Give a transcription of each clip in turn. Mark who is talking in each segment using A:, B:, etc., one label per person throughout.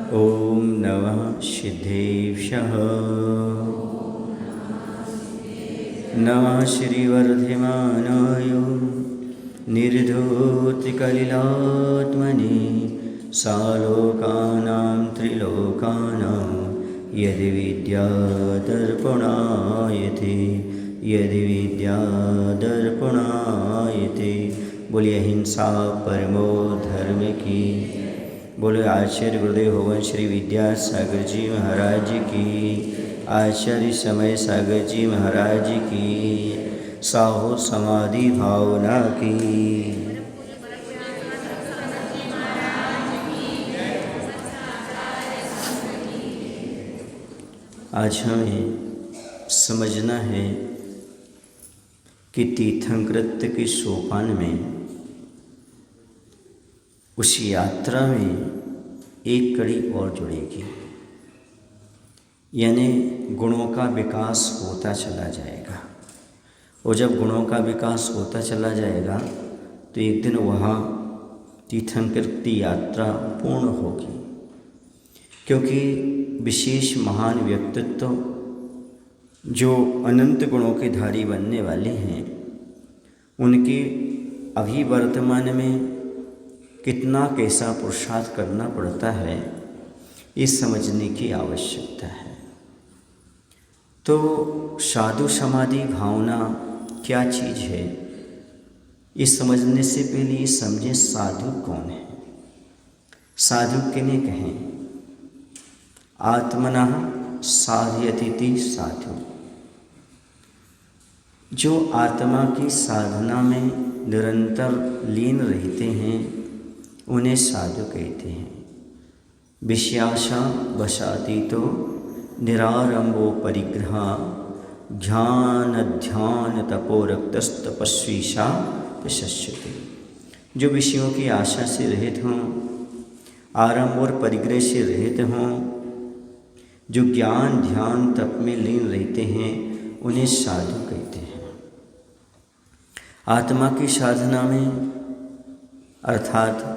A: ॐ नमः सिद्धेभ्यः। नमः श्रीवर्धमानाय निर्धूतिकलिलात्मने सालोकानां त्रिलोकानां यद्विद्यादर्पणायते यद्विद्यादर्पणायते। बोलिए अहिंसा परमो धर्म की। बोले आचार्य गुरुदेव भगवान श्री विद्यासागर जी महाराज की। आचार्य समय सागर जी महाराज की। साहो समाधि भावना की। आज हमें समझना है कि तीर्थंकृत्य के सोपान में, उस यात्रा में एक कड़ी और जुड़ेगी, यानी गुणों का विकास होता चला जाएगा। और जब गुणों का विकास होता चला जाएगा तो एक दिन वहाँ तीर्थंकृत्य यात्रा पूर्ण होगी। क्योंकि विशेष महान व्यक्तित्व जो अनंत गुणों के धारी बनने वाले हैं, उनके अभी वर्तमान में कितना कैसा पुरुषार्थ करना पड़ता है, ये समझने की आवश्यकता है। तो साधु समाधि भावना क्या चीज़ है, ये समझने से पहले ये समझें साधु कौन है। साधु किन्हें कहें? आत्मनः साधयतीति साधु। जो आत्मा की साधना में निरंतर लीन रहते हैं उन्हें साधु कहते हैं। विषयाशा वशातीतो निरारंभो परिग्रह ध्यान ध्यान तपोरक्तस्तपस्वीशा प्रशस्यते। जो विषयों की आशा से रहित हों, आरंभ और परिग्रह से रहित हों, जो ज्ञान ध्यान तप में लीन रहते हैं, उन्हें साधु कहते हैं। आत्मा की साधना में अर्थात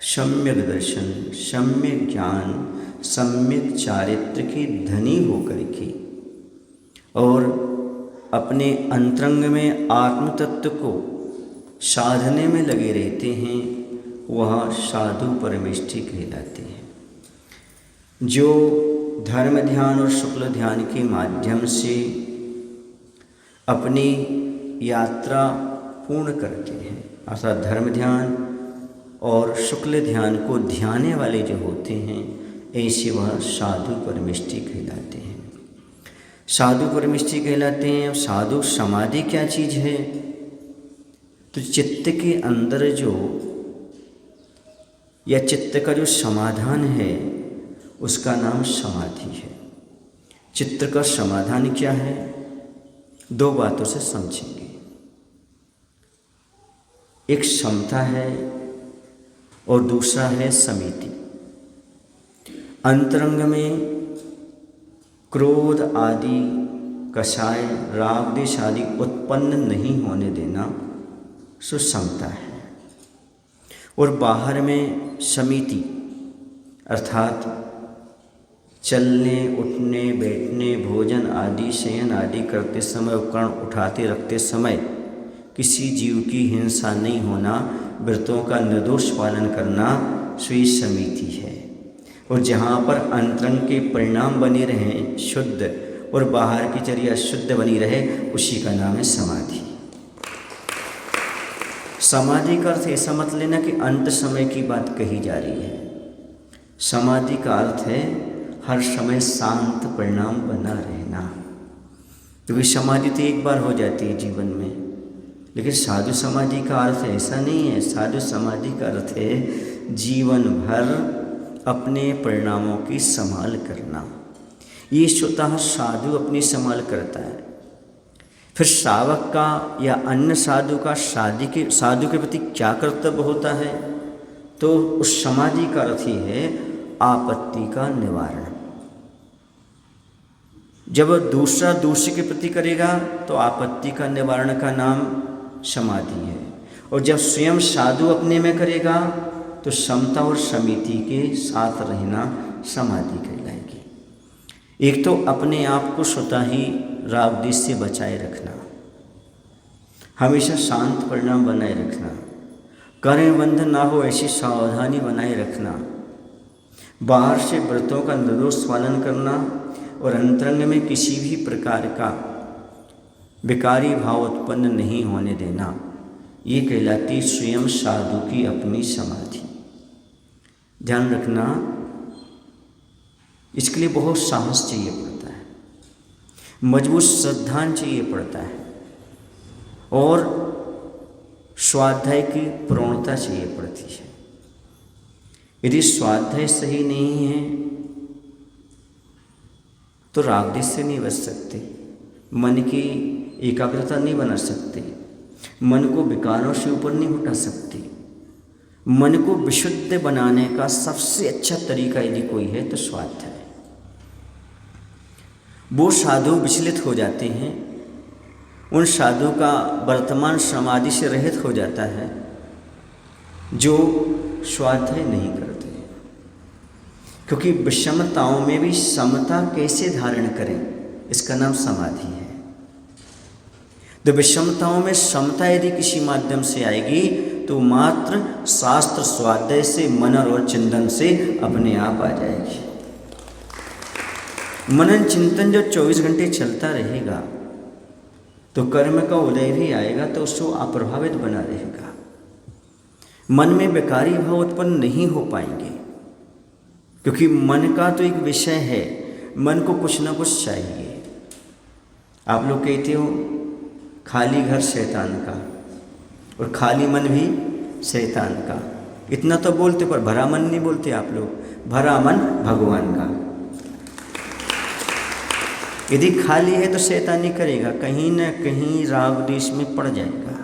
A: सम्यक दर्शन, सम्यक ज्ञान, सम्यक चारित्र की धनी होकर के और अपने अंतरंग में आत्म तत्व को साधने में लगे रहते हैं, वह साधु परमेष्ठी कहलाते हैं। जो धर्म ध्यान और शुक्ल ध्यान के माध्यम से अपनी यात्रा पूर्ण करते हैं, अर्थात धर्म ध्यान और शुक्ल ध्यान को ध्याने वाले जो होते हैं, ऐसे वह साधु परमेष्ठी कहलाते हैं। साधु परमेष्ठी कहलाते हैं। अब साधु समाधि क्या चीज़ है? तो चित्त के अंदर जो या चित्त का जो समाधान है, उसका नाम समाधि है। चित्त का समाधान क्या है? दो बातों से समझेंगे। एक समता है और दूसरा है समिति। अंतरंग में क्रोध आदि कषाय राग द्वेष आदि उत्पन्न नहीं होने देना सुसमता है। और बाहर में समिति अर्थात चलने उठने बैठने भोजन आदि शयन आदि करते समय, उपकरण उठाते रखते समय किसी जीव की हिंसा नहीं होना, व्रतों का निर्दोष पालन करना स्वी समिति है। और जहाँ पर अंतरंग के परिणाम बने रहें शुद्ध और बाहर की चर्या शुद्ध बनी रहे, उसी का नाम है समाधि। समाधि का अर्थ ऐसा मत लेना कि अंत समय की बात कही जा रही है। समाधि का अर्थ है हर समय शांत परिणाम बना रहना। क्योंकि समाधि तो एक बार हो जाती है जीवन में, लेकिन साधु समाधि का अर्थ ऐसा नहीं है। साधु समाधि का अर्थ है जीवन भर अपने परिणामों की संभाल करना। ये स्वतः साधु अपनी संभाल करता है। फिर श्रावक का या अन्य साधु का साधु के प्रति क्या कर्तव्य होता है? तो उस समाधि का अर्थ ही है आपत्ति का निवारण। जब दूसरा दूसरे के प्रति करेगा तो आपत्ति का निवारण का नाम समाधि है। और जब स्वयं साधु अपने में करेगा तो समता और समिति के साथ रहना समाधि कहलाएगी। एक तो अपने आप को स्वतः ही राग द्वेष से बचाए रखना, हमेशा शांत परिणाम बनाए रखना, कर्म बंधन ना हो ऐसी सावधानी बनाए रखना, बाहर से व्रतों का निर्दोष पालन करना और अंतरंग में किसी भी प्रकार का विकारी भाव उत्पन्न नहीं होने देना, ये कहलाती स्वयं साधु की अपनी समाधि। ध्यान रखना, इसके लिए बहुत साहस चाहिए पड़ता है, मजबूत श्रद्धा चाहिए पड़ता है और स्वाध्याय की प्रवणता चाहिए पड़ती है। यदि स्वाध्याय सही नहीं है तो राग द्वेष से नहीं बच सकते, मन की एकाग्रता नहीं बना सकते, मन को विकारों से ऊपर नहीं उठा सकते। मन को विशुद्ध बनाने का सबसे अच्छा तरीका यदि कोई है तो स्वाध्याय। वो साधु विचलित हो जाते हैं, उन साधु का वर्तमान समाधि से रहित हो जाता है जो स्वाध्याय नहीं करते, क्योंकि विषमताओं में भी समता कैसे धारण करें, इसका नाम समाधि है। तो विषमताओं में समता यदि किसी माध्यम से आएगी तो मात्र शास्त्र स्वाध्याय से, मनन और चिंतन से अपने आप आ जाएगी। मनन चिंतन जो 24 घंटे चलता रहेगा तो कर्म का उदय भी आएगा तो उसको अप्रभावित बना रहेगा। मन में विकारी भाव उत्पन्न नहीं हो पाएंगे, क्योंकि मन का तो एक विषय है, मन को कुछ ना कुछ चाहिए। आप लोग कहते हो खाली घर शैतान का और खाली मन भी शैतान का, इतना तो बोलते पर भरा मन नहीं बोलते आप लोग। भरा मन भगवान का। यदि खाली है तो शैतानी करेगा, कहीं न कहीं राग द्वेष में पड़ जाएगा,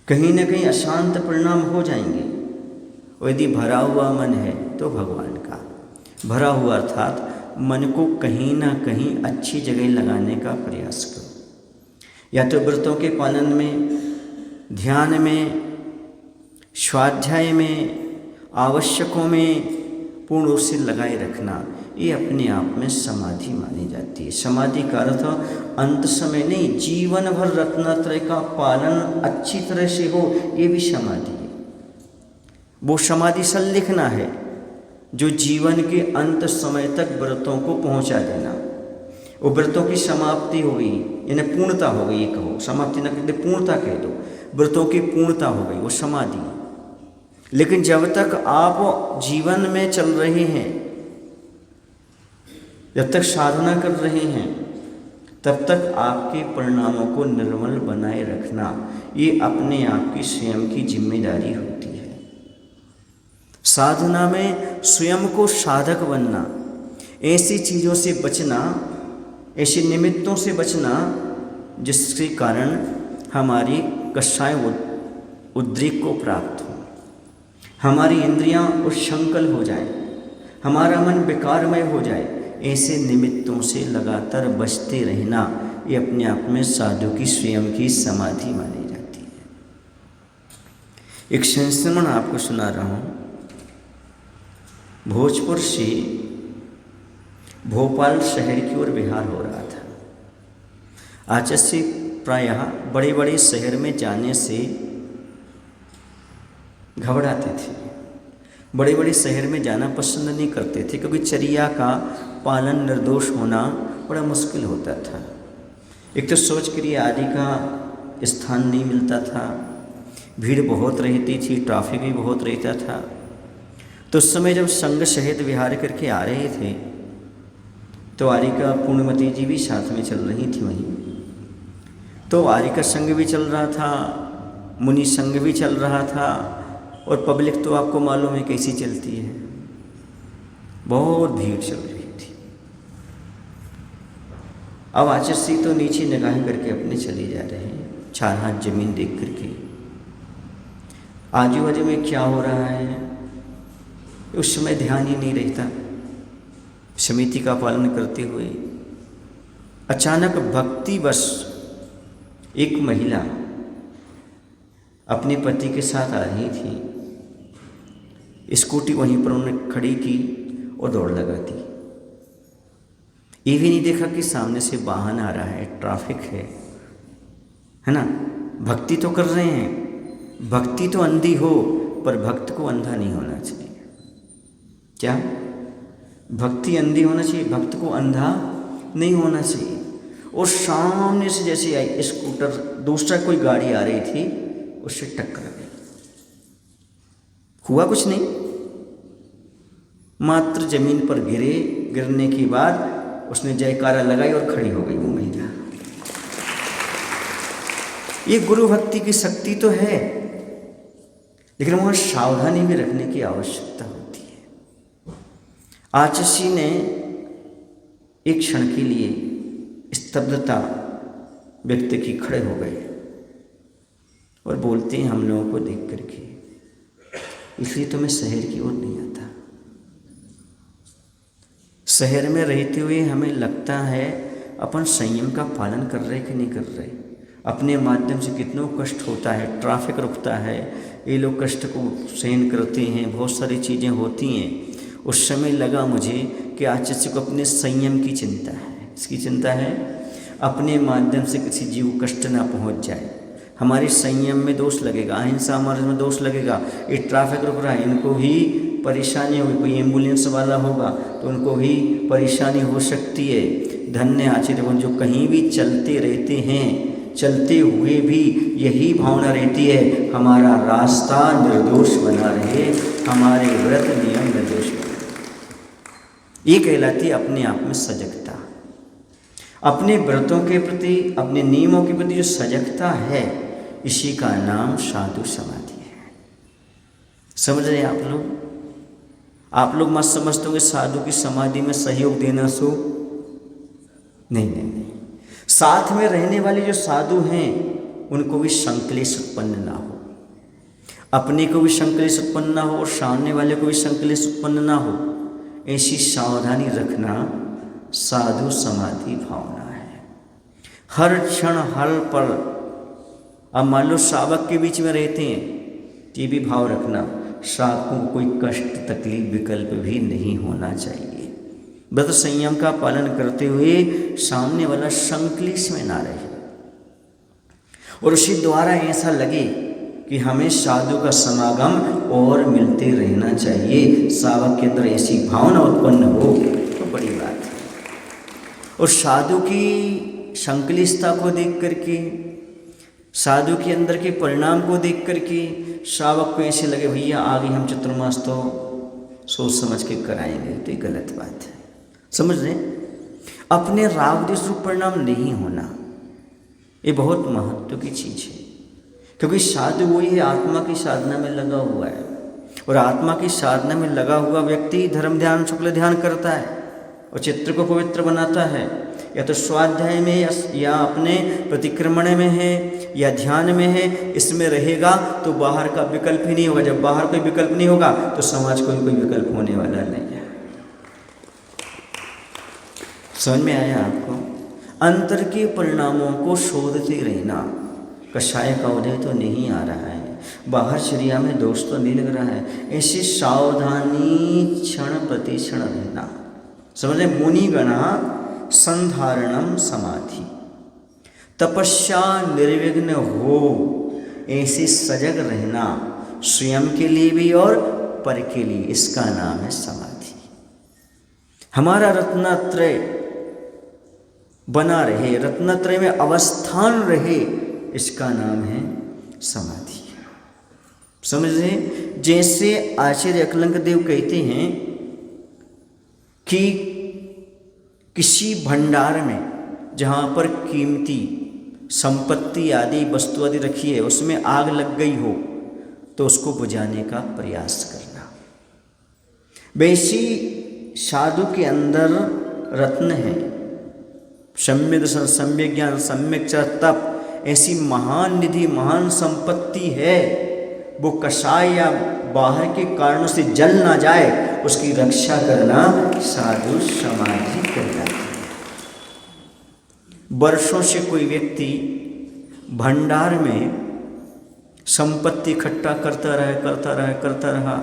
A: कहीं न कहीं अशांत परिणाम हो जाएंगे। और यदि भरा हुआ मन है तो भगवान का भरा हुआ, अर्थात मन को कहीं ना कहीं अच्छी जगह लगाने का प्रयास करो, या तो व्रतों के पालन में, ध्यान में, स्वाध्याय में, आवश्यकों में पूर्ण रूप से लगाए रखना। ये अपने आप में समाधि मानी जाती है। समाधि का अर्थ अंत समय नहीं, जीवन भर रत्नत्रय का पालन अच्छी तरह से हो, ये भी समाधि है। वो समाधि संलिखना है जो जीवन के अंत समय तक व्रतों को पहुंचा देना। वो व्रतों की समाप्ति हो गई, यानी पूर्णता हो गई, ये कहो, समाप्ति न कहते पूर्णता कह दो, व्रतों की पूर्णता हो गई, वो समाधि। लेकिन जब तक आप जीवन में चल रहे हैं, जब तक साधना कर रहे हैं, तब तक आपके परिणामों को निर्मल बनाए रखना ये अपने आप की स्वयं की जिम्मेदारी होती है। साधना में स्वयं को साधक बनना, ऐसी चीज़ों से बचना, ऐसे निमित्तों से बचना जिसके कारण हमारी कषाय उद्रेक को प्राप्त हो, हमारी इंद्रियां उच्छृंखल हो जाए, हमारा मन विकारमय हो जाए। ऐसे निमित्तों से लगातार बचते रहना ये अपने आप में साधु की स्वयं की समाधि मानी जाती है। एक संस्मरण आपको सुना रहा हूँ। भोजपुर से भोपाल शहर की ओर विहार हो रहा था। आचार्य से प्रायः बड़े बड़े शहर में जाने से घबराते थे, बड़े बड़े शहर में जाना पसंद नहीं करते थे, क्योंकि चर्या का पालन निर्दोष होना बड़ा मुश्किल होता था। एक तो शौच क्रिया आदि का स्थान नहीं मिलता था, भीड़ बहुत रहती थी, ट्रैफिक भी बहुत रहता था। तो उस समय जब संघ सहित विहार करके आ रहे थे तो आरिका पूर्णमती जी भी साथ में चल रही थी वहीं। तो आरिका संघ भी चल रहा था, मुनि संघ भी चल रहा था, और पब्लिक तो आपको मालूम है कैसी चलती है, बहुत भीड़ चल रही थी। अब आचार्य सिंह तो नीचे निगाह करके अपने चले जा रहे हैं, 4 हाथ जमीन देख करके। आजू बाजू में क्या हो रहा है उस समय ध्यान ही नहीं रहता, समिति का पालन करते हुए। अचानक भक्तिवश एक महिला अपने पति के साथ आ रही थी। स्कूटी वहीं पर उन्होंने खड़ी की और दौड़ लगा दी। ये भी नहीं देखा कि सामने से वाहन आ रहा है, ट्रैफिक है ना। भक्ति तो कर रहे हैं, भक्ति तो अंधी हो, पर भक्त को अंधा नहीं होना चाहिए। क्या भक्ति अंधी होना चाहिए, भक्त को अंधा नहीं होना चाहिए। और सामने से जैसे आई स्कूटर, दूसरा कोई गाड़ी आ रही थी, उससे टक्कर गई। हुआ कुछ नहीं, मात्र जमीन पर गिरे। गिरने के बाद उसने जयकारा लगाई और खड़ी हो गई वो महिला। ये गुरु भक्ति की शक्ति तो है, लेकिन वहां सावधानी भी रखने की आवश्यकता होती है। आचसी ने एक क्षण के लिए स्तब्धता व्यक्त की, खड़े हो गए और बोलते हैं हम लोगों को देख करके, इसलिए तो मैं शहर की ओर नहीं आता। शहर में रहते हुए हमें लगता है अपन संयम का पालन कर रहे कि नहीं कर रहे। अपने माध्यम से कितनों कष्ट होता है, ट्रैफिक रुकता है, ये लोग कष्ट को सहन करते हैं, बहुत सारी चीज़ें होती हैं। उस समय लगा मुझे कि आचार्य को अपने संयम की चिंता है। इसकी चिंता है अपने माध्यम से किसी जीव को कष्ट ना पहुंच जाए। हमारे संयम में दोष लगेगा, अहिंसा मार्ग में दोष लगेगा। ये ट्रैफिक रुक रहा है, इनको ही परेशानी होगी। कोई एम्बुलेंस वाला होगा तो उनको ही परेशानी हो सकती है। धन्य आचार्य जो कहीं भी चलते रहते हैं, चलते हुए भी यही भावना रहती है, हमारा रास्ता निर्दोष बना रहे, हमारे व्रत नियम निर्दोष बने। ये कहलाती है अपने आप में सजगता। अपने व्रतों के प्रति, अपने नियमों के प्रति जो सजगता है, इसी का नाम साधु समाधि है। समझ रहे आप लोग? आप लोग मत समझते हो कि साधु की समाधि में सहयोग देना सो नहीं। साथ में रहने वाले जो साधु हैं उनको भी संक्लेश उत्पन्न ना हो, अपने को भी संक्लेश उत्पन्न ना हो और सामने वाले को भी संक्लेश उत्पन्न ना हो, ऐसी सावधानी रखना साधु समाधि भावना है। हर क्षण हर पल, अब मान लो शावक के बीच में रहते हैं, ये भी भाव रखना शावकों को कोई कष्ट तकलीफ विकल्प भी नहीं होना चाहिए। व्रत संयम का पालन करते हुए सामने वाला संक्लेश में ना रहे और उसी द्वारा ऐसा लगे कि हमें साधु का समागम और मिलते रहना चाहिए। शावक के अंदर ऐसी भावना उत्पन्न हो तो बड़ी बात है। और साधु की संक्लिष्टता को देख करके, साधु के अंदर के परिणाम को देख करके शावक को ऐसे लगे भैया आगे हम चतुर्मास तो सोच समझ के कराएंगे, तो ये गलत बात है। समझ रहे? अपने राग द्वेष रूप परिणाम नहीं होना, ये बहुत महत्व की चीज़ है। क्योंकि साधु वही है आत्मा की साधना में लगा हुआ है, और आत्मा की साधना में लगा हुआ व्यक्ति धर्म ध्यान शुक्ल ध्यान करता है और चित्र को पवित्र बनाता है। या तो स्वाध्याय में या अपने प्रतिक्रमण में है या ध्यान में है, इसमें रहेगा तो बाहर का विकल्प ही नहीं होगा। जब बाहर कोई विकल्प नहीं होगा तो समाज को भी कोई विकल्प होने वाला नहीं है। समझ में आया आपको? अंतर के परिणामों को शोधते रहना। कषाय का उदय तो नहीं आ रहा है, बाहर शरीर में दोष तो नहीं लग रहा है, ऐसी सावधानी क्षण प्रति क्षण रहना। समझे? मुनिगणा संधारणम समाधि, तपस्या निर्विघ्न हो, ऐसे सजग रहना स्वयं के लिए भी और पर के लिए, इसका नाम है समाधि। हमारा रत्नत्रय बना रहे, रत्नत्रय में अवस्थान रहे, इसका नाम है समाधि। समझ रहे? जैसे आचार्य अकलंक देव कहते हैं कि किसी भंडार में जहाँ पर कीमती संपत्ति आदि वस्तु आदि रखी है, उसमें आग लग गई हो तो उसको बुझाने का प्रयास करना। वैसी साधु के अंदर रत्न है, सम्यक दर्शन, सम्यक ज्ञान, सम्यक तप, ऐसी महान निधि महान संपत्ति है, वो कषाय या बाहर के कारणों से जल ना जाए, उसकी रक्षा करना साधु समाधि कहलाती है। वर्षों से कोई व्यक्ति भंडार में संपत्ति इकट्ठा करता रहा,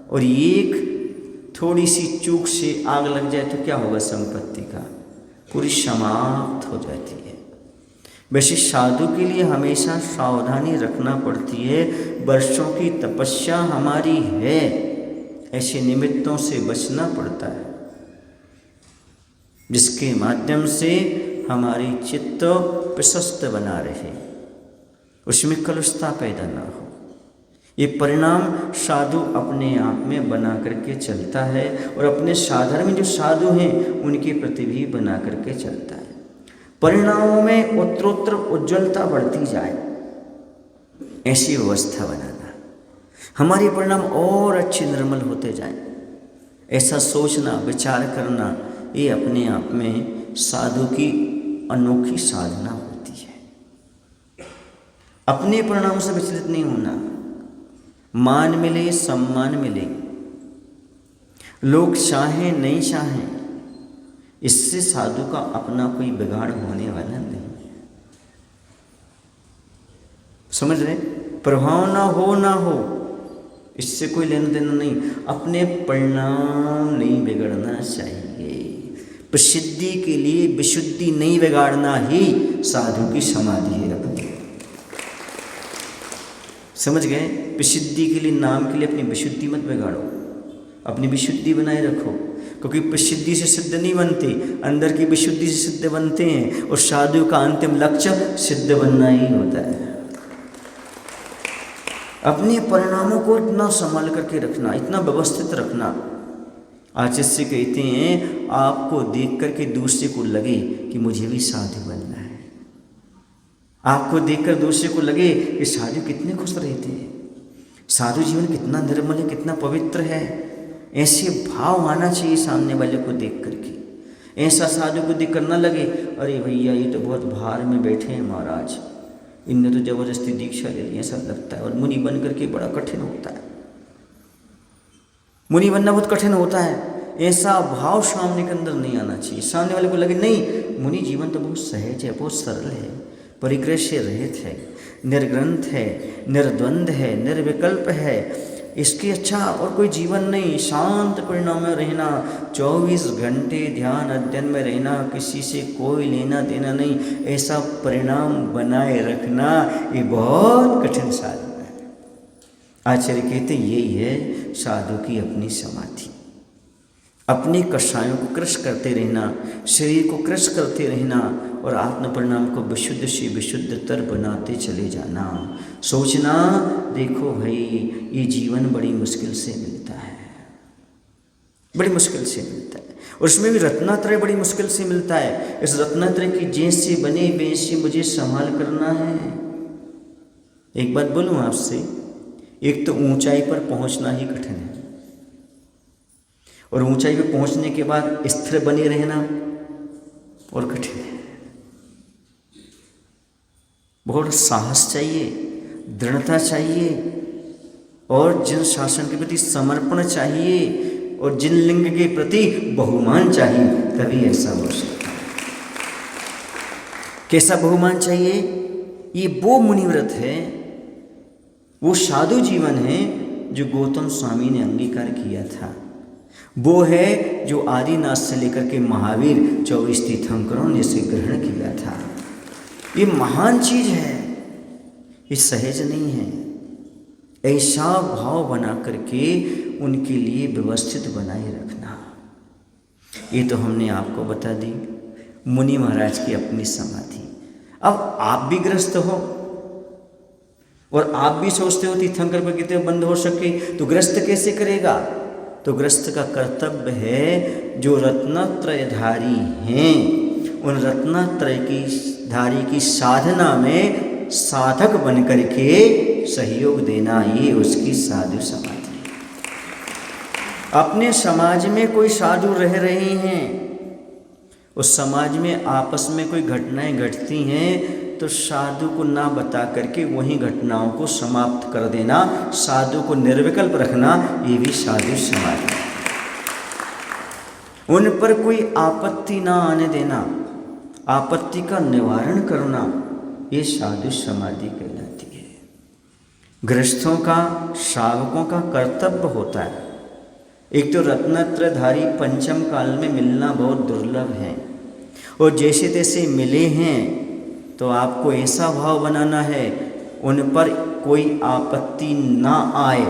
A: और एक थोड़ी सी चूक से आग लग जाए तो क्या होगा, संपत्ति का पूरी समाप्त हो जाती है। वैसे साधु के लिए हमेशा सावधानी रखना पड़ती है। वर्षों की तपस्या हमारी है, ऐसे निमित्तों से बचना पड़ता है जिसके माध्यम से हमारी चित्त प्रशस्त बना रहे, उसमें कलुषता पैदा ना हो। ये परिणाम साधु अपने आप में बना करके चलता है और अपने साधर्म जो साधु हैं उनके प्रति भी बना करके चलता है। परिणामों में उत्तरोत्तर उज्ज्वलता बढ़ती जाए, ऐसी व्यवस्था बनाना, हमारे परिणाम और अच्छे निर्मल होते जाएं, ऐसा सोचना विचार करना, ये अपने आप में साधु की अनोखी साधना होती है। अपने परिणाम से विचलित नहीं होना, मान मिले सम्मान मिले, लोग चाहें नहीं चाहें, इससे साधु का अपना कोई बिगाड़ होने वाला नहीं। समझ रहे, प्रभाव ना हो इससे कोई लेना देना नहीं, अपने परिणाम नहीं बिगड़ना चाहिए। प्रसिद्धि के लिए विशुद्धि नहीं बिगाड़ना ही साधु की समाधि है अपनी। समझ गए, प्रसिद्धि के लिए, नाम के लिए अपनी विशुद्धि मत बिगाड़ो, अपनी विशुद्धि बनाए रखो, क्योंकि प्रसिद्धि से सिद्ध नहीं बनते, अंदर की विशुद्धि से सिद्ध बनते हैं। और साधु का अंतिम लक्ष्य सिद्ध बनना ही होता है। अपने परिणामों को इतना संभाल करके रखना, इतना व्यवस्थित रखना। आचार्य कहते हैं आपको देख करके दूसरे को लगे कि मुझे भी साधु बनना है। आपको देखकर दूसरे को लगे कि साधु कितने खुश रहते हैं, साधु जीवन कितना निर्मल है, कितना पवित्र है। ऐसे भाव आना चाहिए सामने वाले को देख करके। ऐसा साधु को देख कर न लगे अरे भैया ये तो बहुत भार में बैठे हैं महाराज, इनने तो जबरदस्ती दीक्षा ले ली, ऐसा लगता है। और मुनि बन करके बड़ा कठिन होता है, मुनि बनना बहुत कठिन होता है। ऐसा भाव सामने के अंदर नहीं आना चाहिए। सामने वाले को लगे नहीं, मुनि जीवन तो बहुत सहज है, बहुत सरल है, परिग्रह से रहित है, निर्ग्रंथ है, निर्द्वंद है, निर्विकल्प है, इसके अच्छा और कोई जीवन नहीं। शांत परिणाम में रहना, 24 घंटे ध्यान अध्ययन में रहना, किसी से कोई लेना देना नहीं, ऐसा परिणाम बनाए रखना ये बहुत कठिन साधना है। आचार्य कहते यही है साधु की अपनी समाधि। अपने कषायों को क्रश करते रहना, शरीर को क्रश करते रहना और आत्म परिणाम को विशुद्ध से विशुद्धतर बनाते चले जाना। सोचना देखो भाई ये जीवन बड़ी मुश्किल से मिलता है, बड़ी मुश्किल से मिलता है, और उसमें भी रत्नात्रय बड़ी मुश्किल से मिलता है। इस रत्नात्रय की जैसे बने वैसे मुझे संभाल करना है। एक बात बोलूँ आपसे, एक तो ऊंचाई पर पहुंचना ही कठिन है, और ऊंचाई पर पहुंचने के बाद स्थिर बने रहना और कठिन है। बहुत साहस चाहिए, दृढ़ता चाहिए, और जन शासन के प्रति समर्पण चाहिए, और जिन लिंग के प्रति बहुमान चाहिए, तभी ऐसा हो सकता है। कैसा बहुमान चाहिए? ये वो मुनिव्रत है, वो साधु जीवन है जो गौतम स्वामी ने अंगीकार किया था। वो है जो आदिनाथ से लेकर के महावीर 24 तीर्थंकरों ने इसे ग्रहण किया था। ये महान चीज है, ये सहज नहीं है। ऐसा भाव बना करके उनके लिए व्यवस्थित बनाए रखना। ये तो हमने आपको बता दी मुनि महाराज की अपनी समाधि। अब आप भी ग्रस्त हो और आप भी सोचते हो तीर्थंकर पर कितने बंद हो सके, तो ग्रस्त कैसे करेगा? तो ग्रस्त का कर्तव्य है जो रत्नत्रयधारी हैं, उन रत्नत्रय की धारी की साधना में साधक बन करके सहयोग देना, ये उसकी साधु समाधि। अपने समाज में कोई साधु रह रहे हैं, उस समाज में आपस में कोई घटनाएं घटती हैं, तो साधु को ना बता करके वही घटनाओं को समाप्त कर देना, साधु को निर्विकल्प रखना, ये भी साधु समाधि। उन पर कोई आपत्ति ना आने देना, आपत्ति का निवारण करना, ये साधु समाधि कहलाती है। गृहस्थों का, श्रावकों का कर्तव्य होता है एक तो रत्नत्रधारी पंचम काल में मिलना बहुत दुर्लभ है, और जैसे तैसे मिले हैं तो आपको ऐसा भाव बनाना है उन पर कोई आपत्ति ना आए,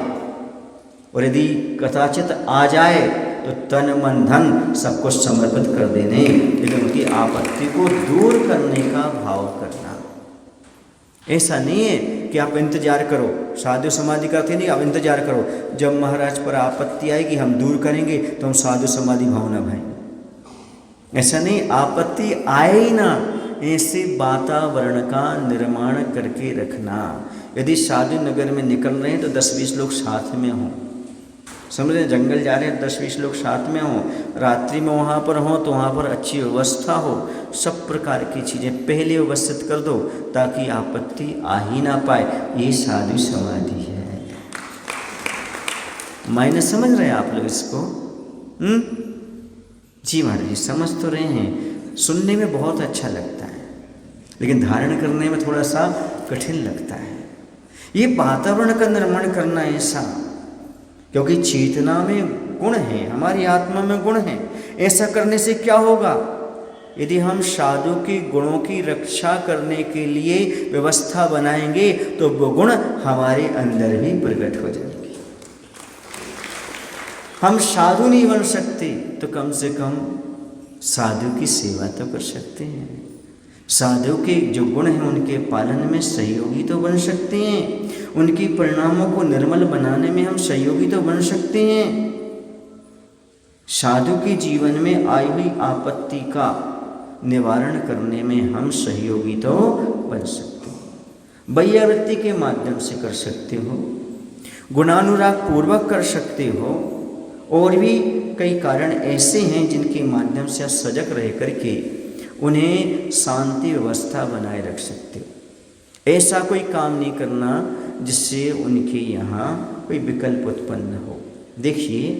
A: और यदि कदाचित आ जाए तो तन मन धन सब कुछ समर्पित कर देने, लेकिन उनकी आपत्ति को दूर करने का भाव करना। ऐसा नहीं है कि आप इंतजार करो, साधु समाधि करते नहीं, आप इंतजार करो जब महाराज पर आपत्ति आएगी हम दूर करेंगे तो हम साधु समाधि भावना भाएंगे। ऐसा नहीं, आपत्ति आए ही ना, ऐसे वातावरण का निर्माण करके रखना। यदि साधु नगर में निकल रहे हैं तो 10-20 लोग साथ में हों, समझ रहे, जंगल जा रहे हैं 10-20 लोग साथ में हों, रात्रि में वहाँ पर हों तो वहाँ पर अच्छी व्यवस्था हो, सब प्रकार की चीज़ें पहले व्यवस्थित कर दो ताकि आपत्ति आ ही ना पाए। ये साधु समाधि है। मायने समझ रहे हैं आप लोग इसको? जी महाराज जी समझ तो रहे हैं, सुनने में बहुत अच्छा लगता है लेकिन धारण करने में थोड़ा सा कठिन लगता है। ये वातावरण का निर्माण करना ऐसा, क्योंकि चेतना में गुण है, हमारी आत्मा में गुण है। ऐसा करने से क्या होगा? यदि हम साधु के गुणों की रक्षा करने के लिए व्यवस्था बनाएंगे तो वो गुण हमारे अंदर भी प्रकट हो जाएंगे। हम साधु नहीं बन सकते तो कम से कम साधु की सेवा तो कर सकते हैं। साधु के जो गुण हैं उनके पालन में सहयोगी तो बन सकते हैं, उनकी परिणामों को निर्मल बनाने में हम सहयोगी तो बन सकते हैं। साधु के जीवन में आई हुई आपत्ति का निवारण करने में हम सहयोगी तो बन सकते हैं। वैयावृत्ति के माध्यम से कर सकते हो, गुणानुराग पूर्वक कर सकते हो, और भी कई कारण ऐसे हैं जिनके माध्यम से आप सजग रह करके उन्हें शांति व्यवस्था बनाए रख सकते हो। ऐसा कोई काम नहीं करना जिससे उनके यहाँ कोई विकल्प उत्पन्न हो। देखिए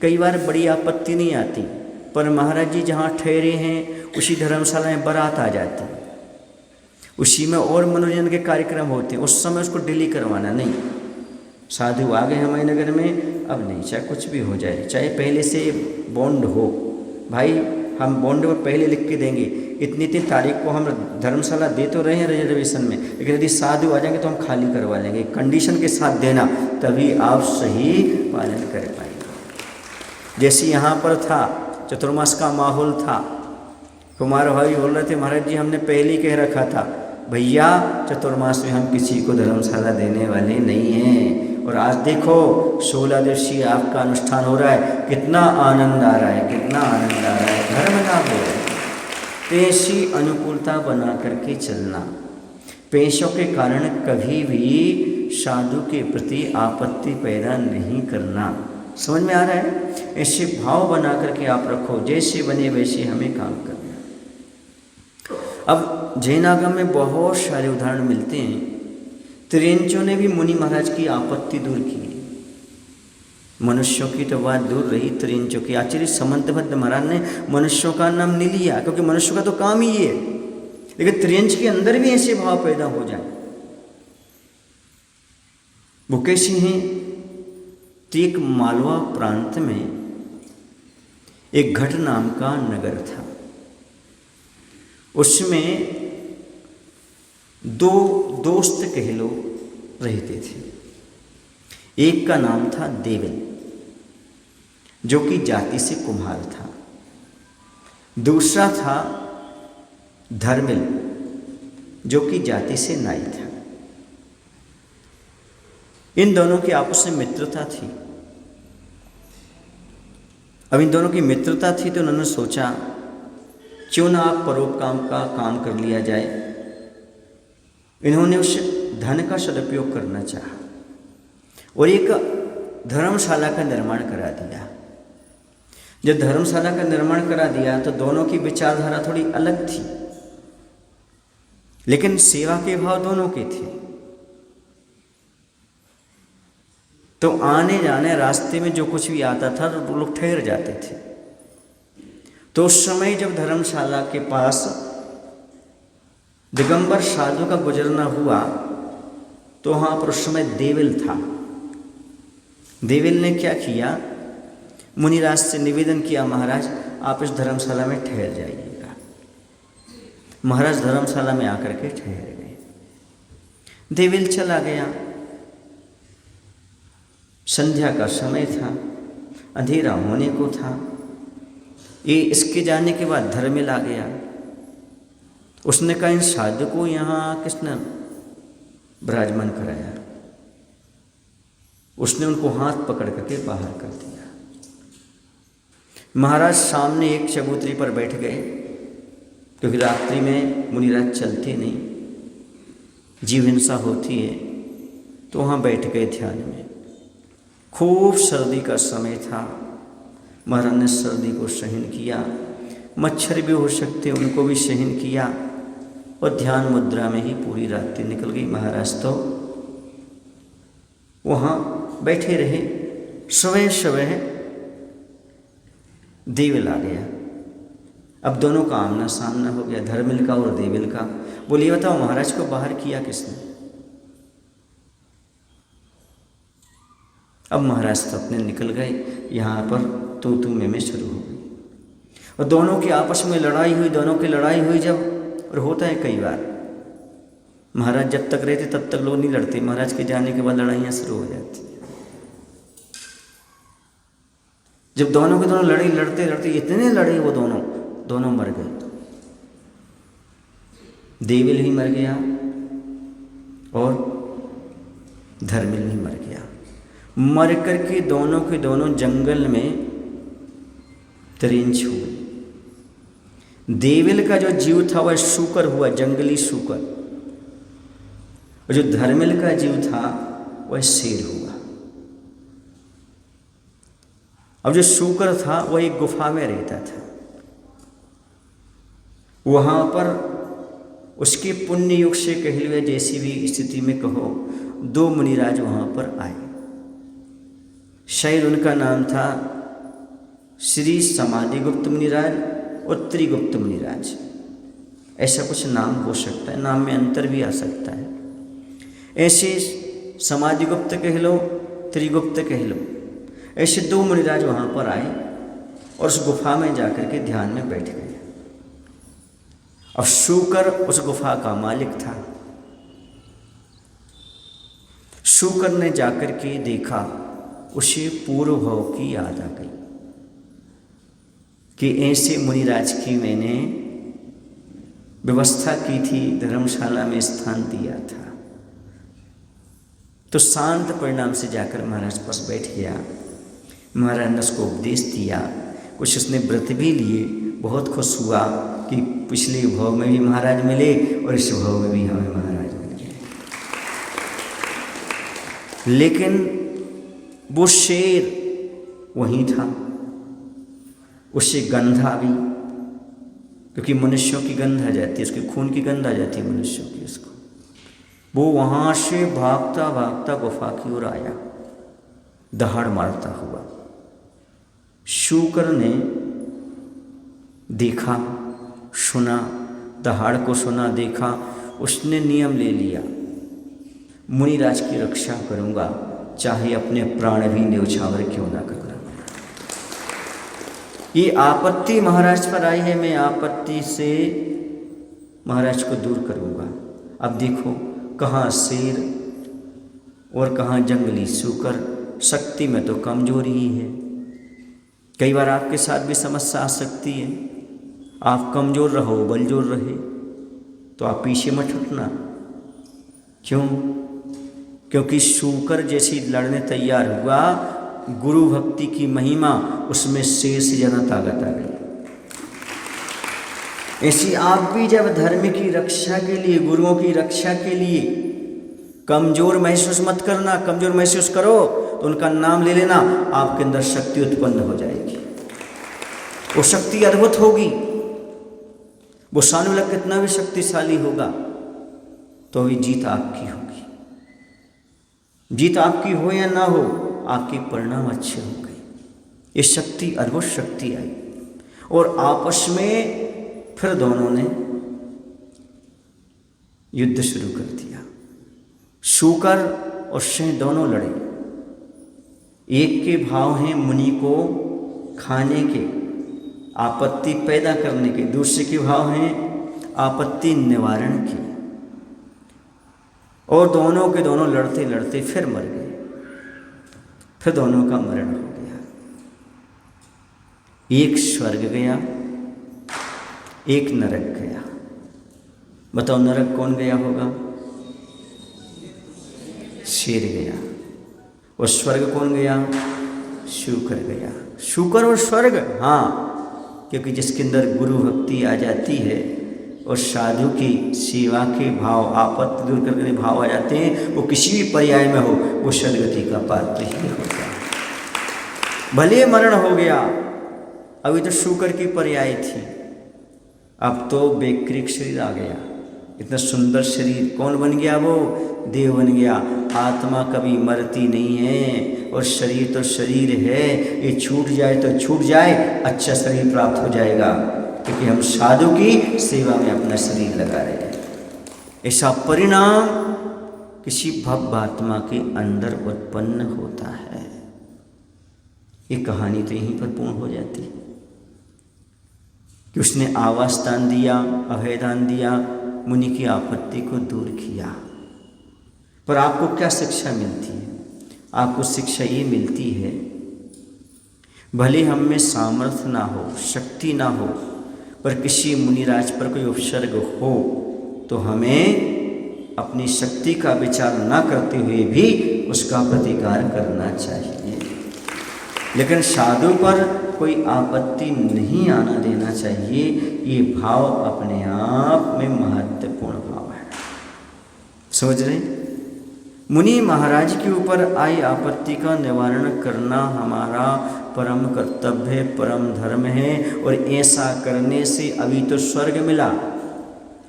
A: कई बार बड़ी आपत्ति नहीं आती, पर महाराज जी जहाँ ठहरे हैं उसी धर्मशाला में बारात आ जाती है, उसी में और मनोरंजन के कार्यक्रम होते हैं, उस समय उसको डिले करवाना नहीं। साधु आ गए हमारे नगर में, अब नहीं, चाहे कुछ भी हो जाए, चाहे पहले से बॉन्ड हो, भाई हम बॉन्ड पर पहले लिख के देंगे, इतनी तारीख को हम धर्मशाला दे तो रहे हैं रिजर्वेशन में, लेकिन यदि साधु आ जाएंगे तो हम खाली करवा लेंगे, कंडीशन के साथ देना, तभी आप सही पालन कर पाएंगे। जैसे यहाँ पर था, चतुर्मास का माहौल था, कुमार भाई बोल रहे थे महाराज जी हमने पहले ही कह रखा था भैया चतुर्मास में हम किसी को धर्मशाला देने वाले नहीं हैं, और आज देखो 16 दिवसीय आपका अनुष्ठान हो रहा है, कितना आनंद आ रहा है, कितना आनंद आ रहा है, धर्म लाभ हो रहा है। ऐसी अनुकूलता बना करके चलना, पेशों के कारण कभी भी साधु के प्रति आपत्ति पैदा नहीं करना। समझ में आ रहा है? ऐसे भाव बना करके आप रखो, जैसे बने वैसे हमें काम करना। अब जैन आगम में बहुत सारे उदाहरण मिलते हैं। त्रियंचों ने भी मुनि महाराज की आपत्ति दूर की, मनुष्यों की तो बात दूर रही, त्रियंचों की। आचार्य समंतभद्र महाराज ने मनुष्यों का नाम नहीं लिया क्योंकि मनुष्य का तो काम ही है, लेकिन त्रियंच के अंदर भी ऐसे भाव पैदा हो जाए। वो कैसे हैं? तो एक मालवा प्रांत में एक घट नाम का नगर था, उसमें 2 दोस्त कह लो रहते थे। एक का नाम था देवल जो कि जाति से कुम्हार था, दूसरा था धर्मिल जो कि जाति से नाई था। इन दोनों की आपस में मित्रता थी। अब इन दोनों की मित्रता थी तो उन्होंने सोचा क्यों ना आप परोपकार का काम कर लिया जाए। इन्होंने उस धन का सदुपयोग करना चाहा और एक धर्मशाला का निर्माण करा दिया। जब धर्मशाला का निर्माण करा दिया तो दोनों की विचारधारा थोड़ी अलग थी, लेकिन सेवा के भाव दोनों के थे। तो आने जाने रास्ते में जो कुछ भी आता था तो लोग ठहर जाते थे। तो उस समय जब धर्मशाला के पास दिगंबर साधु का गुजरना हुआ तो वहाँ पर उस समय देविल था। देविल ने क्या किया, मुनिराज से निवेदन किया, महाराज आप इस धर्मशाला में ठहर जाइएगा। महाराज धर्मशाला में आकर के ठहर गए। देविल चला गया। संध्या का समय था, अंधेरा होने को था। ये इसके जाने के बाद धर्मिल आ गया। उसने कहा, इन साधु को यहाँ किसने विराजमान कराया? उसने उनको हाथ पकड़ करके बाहर कर दिया। महाराज सामने एक चबूतरी पर बैठ गए, क्योंकि रात्रि में मुनिराज चलते नहीं, जीव हिंसा होती है, तो वहाँ बैठ गए ध्यान में। खूब सर्दी का समय था। महाराज ने सर्दी को सहन किया, मच्छर भी हो सकते उनको भी सहन किया, और ध्यान मुद्रा में ही पूरी रात्रि निकल गई। महाराज तो वहाँ बैठे रहे। सुबह सुबह देविल आ गया। अब दोनों का आमना सामना हो गया, धर्मिल का और देविल का। बोलिए बताओ, महाराज को बाहर किया किसने? अब महाराज तो अपने निकल गए। यहाँ पर तू में शुरू हो गई, और दोनों की आपस में लड़ाई हुई। दोनों की लड़ाई हुई जब, और होता है कई बार, महाराज जब तक रहते तब तक लोग नहीं लड़ते, महाराज के जाने के बाद लड़ाइयाँ शुरू हो जाती हैं। जब दोनों के दोनों लड़ते लड़ते इतने लड़े वो दोनों मर गए। देविल भी मर गया और धर्मिल भी मर गया। मर करके दोनों के दोनों जंगल में तरेंच हुए। देविल का जो जीव था वह शूकर हुआ, जंगली शूकर, और जो धर्मिल का जीव था वह शेर हुआ। अब जो शूकर था वह एक गुफा में रहता था। वहाँ पर उसके पुण्य युग से कह लो, जैसी भी स्थिति में कहो, 2 मुनिराज वहाँ पर आए। शायद उनका नाम था श्री समाधिगुप्त मुनिराज और त्रिगुप्त मुनिराज, ऐसा कुछ नाम हो सकता है, नाम में अंतर भी आ सकता है। ऐसे समाधिगुप्त कह लो, त्रिगुप्त कह लो, ऐसे 2 मुनिराज वहाँ पर आए और उस गुफा में जाकर के ध्यान में बैठ गए। अब शूकर उस गुफा का मालिक था। शूकर ने जाकर के देखा, उसे पूर्व भव की याद आ गई कि ऐसे मुनिराज की मैंने व्यवस्था की थी, धर्मशाला में स्थान दिया था। तो शांत परिणाम से जाकर महाराज पास बैठ गया। महाराज ने उसको उपदेश दिया, कुछ उसने व्रत भी लिए। बहुत खुश हुआ कि पिछले भव में भी महाराज मिले और इस भव में भी हमें महाराज मिल गए। लेकिन वो शेर वहीं था, उससे गंध आ गई, क्योंकि मनुष्यों की गंध आ जाती है, उसके खून की गंध आ जाती है मनुष्यों की। उसको वो वहाँ से भागता भागता गुफा की ओर आया, दहाड़ मारता हुआ। शूकर ने देखा, सुना, दहाड़ को सुना, देखा, उसने नियम ले लिया, मुनिराज की रक्षा करूँगा, चाहे अपने प्राण भी न्यौछावर क्यों ना करना। ये आपत्ति महाराज पर आई है, मैं आपत्ति से महाराज को दूर करूँगा। अब देखो, कहाँ शेर और कहाँ जंगली शूकर, शक्ति में तो कमजोरी ही है। कई बार आपके साथ भी समस्या आ सकती है, आप कमज़ोर रहो, बलजोर रहे, तो आप पीछे मत हटना। क्यों? क्योंकि शूकर जैसी लड़ने तैयार हुआ, गुरु भक्ति की महिमा, उसमें शेर से ज़्यादा ताकत आ गई। ऐसी आप भी जब धर्म की रक्षा के लिए, गुरुओं की रक्षा के लिए कमज़ोर महसूस मत करना। कमज़ोर महसूस करो तो उनका नाम ले लेना, आपके अंदर शक्ति उत्पन्न हो जाएगी। वो शक्ति अद्भुत होगी। वो सामने वाला कितना भी शक्तिशाली होगा तो भी जीत आपकी होगी। जीत आपकी हो या ना हो, आपके परिणाम अच्छे हो गए। ये शक्ति, अद्भुत शक्ति आई, और आपस में फिर दोनों ने युद्ध शुरू कर दिया। शूकर और शेर दोनों लड़े। एक के भाव हैं मुनि को खाने के, आपत्ति पैदा करने के। दूसरे के भाव हैं आपत्ति निवारण के। और दोनों के दोनों लड़ते लड़ते फिर मर गए, फिर दोनों का मरण हो गया। एक स्वर्ग गया, एक नरक गया। बताओ नरक कौन गया होगा? शेर गया। और स्वर्ग कौन गया? शूकर गया। शूकर और स्वर्ग, हाँ, क्योंकि जिसके अंदर गुरु भक्ति आ जाती है और साधु की सेवा के भाव, आपत्ति दूर करने के भाव आ जाते हैं, वो किसी भी पर्याय में हो वो सदगति का पात्र ही होता है। भले मरण हो गया, अभी तो शूकर की पर्याय थी, अब तो बेकृत शरीर आ गया। इतना सुंदर शरीर कौन बन गया? वो देव बन गया। आत्मा कभी मरती नहीं है और शरीर तो शरीर है, ये छूट जाए तो छूट जाए, अच्छा शरीर प्राप्त हो जाएगा, क्योंकि हम साधु की सेवा में अपना शरीर लगा रहे हैं। ऐसा परिणाम किसी भव्य आत्मा के अंदर उत्पन्न होता है। ये कहानी तो यहीं पर पूर्ण हो जाती है कि उसने आवास दान दिया, अभय दान दिया, मुनि की आपत्ति को दूर किया। पर आपको क्या शिक्षा मिलती है? आपको शिक्षा ये मिलती है, भले हम में सामर्थ्य ना हो, शक्ति ना हो, पर किसी मुनिराज पर कोई उपसर्ग हो तो हमें अपनी शक्ति का विचार ना करते हुए भी उसका प्रतिकार करना चाहिए। लेकिन साधु पर कोई आपत्ति नहीं आना देना चाहिए। ये भाव अपने आप में महत्वपूर्ण भाव है। समझ रहे? मुनि महाराज के ऊपर आई आपत्ति का निवारण करना हमारा परम कर्तव्य, परम धर्म है। और ऐसा करने से अभी तो स्वर्ग मिला,